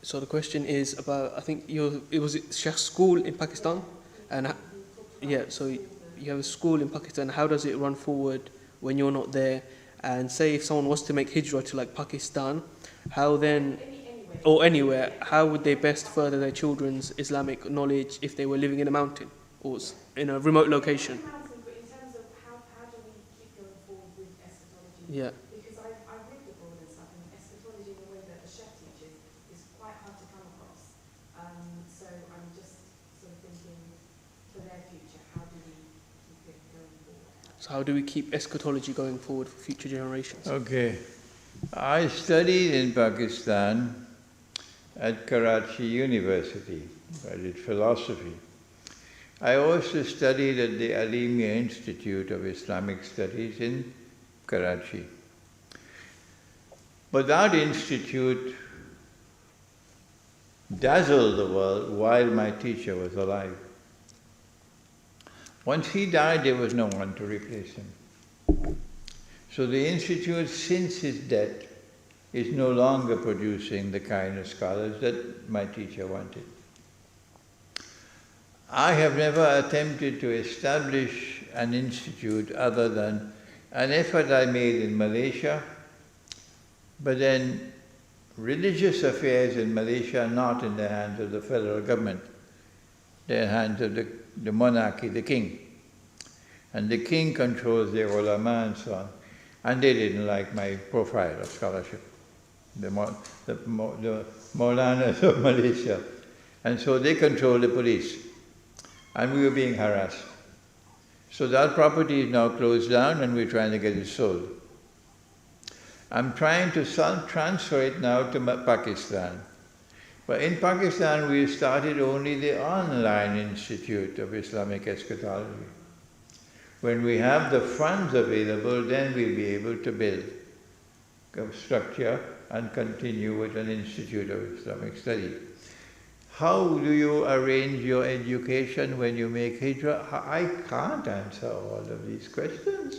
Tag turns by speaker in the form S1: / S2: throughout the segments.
S1: So the question is about, I think it was Sheikh school in Pakistan, and yeah, so you have a school in Pakistan. How does it run forward when you're not there? And say if someone was to make hijrah to like Pakistan, how then, or anywhere, how would they best further their children's Islamic knowledge if they were living in a mountain or in a remote location?
S2: But in terms of how do we keep going forward with eschatology?
S1: Yeah.
S2: Because I've lived abroad and stuff, and eschatology in the way that the chef teaches is quite hard to come across. So I'm just sort of thinking for their future, how do we keep it going forward?
S1: So how do we keep eschatology going forward for future generations?
S3: Okay. I studied in Pakistan at Karachi University. I did philosophy. I also studied at the Alimia Institute of Islamic Studies in Karachi. But that institute dazzled the world while my teacher was alive. Once he died, there was no one to replace him. So the institute, since his death, is no longer producing the kind of scholars that my teacher wanted. I have never attempted to establish an institute other than an effort I made in Malaysia, but then religious affairs in Malaysia are not in the hands of the federal government. They're in the hands of the monarchy, the king. And the king controls the ulama and so on. And they didn't like my profile of scholarship, the Maulanas of Malaysia. And so they control the police. And we were being harassed. So that property is now closed down and we're trying to get it sold. I'm trying to transfer it now to Pakistan. But in Pakistan we started only the online Institute of Islamic Eschatology. When we have the funds available, then we'll be able to build a structure and continue with an Institute of Islamic Study. How do you arrange your education when you make hijrah? I can't answer all of these questions.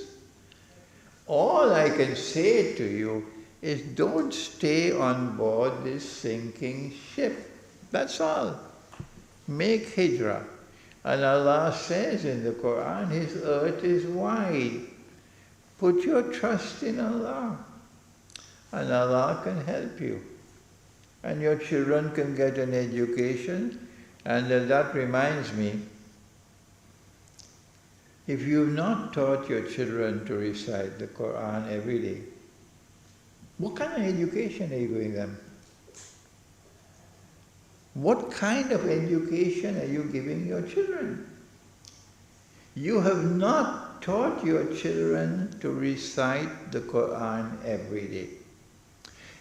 S3: All I can say to you is don't stay on board this sinking ship. That's all. Make hijrah. And Allah says in the Quran, His earth is wide. Put your trust in Allah. And Allah can help you. And your children can get an education. And that reminds me, if you've not taught your children to recite the Quran every day, what kind of education are you giving them? What kind of education are you giving your children? You have not taught your children to recite the Quran every day.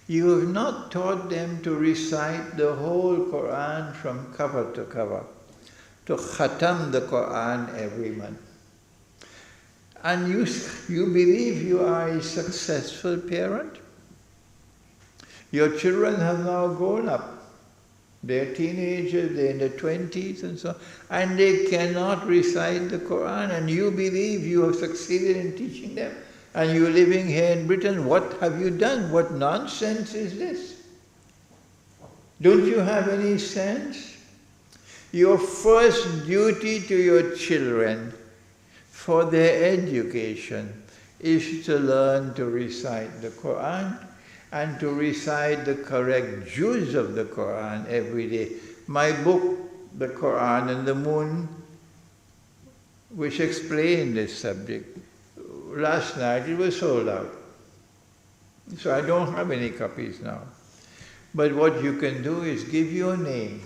S3: You have not taught them to recite the whole Quran from cover to cover, to khatam the Quran every month. And you believe you are a successful parent? Your children have now grown up. They're teenagers, they're in their 20s and so on, and they cannot recite the Quran, and you believe you have succeeded in teaching them, and you're living here in Britain. What have you done? What nonsense is this? Don't you have any sense? Your first duty to your children for their education is to learn to recite the Quran and to recite the correct juz of the Quran every day. My book, The Quran and the Moon, which explained this subject, last night it was sold out. So I don't have any copies now. But what you can do is give your name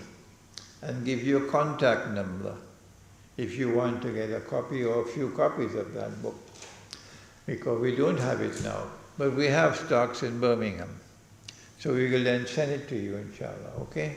S3: and give your contact number if you want to get a copy or a few copies of that book. Because we don't have it now. But we have stocks in Birmingham. So we will then send it to you, inshallah, okay?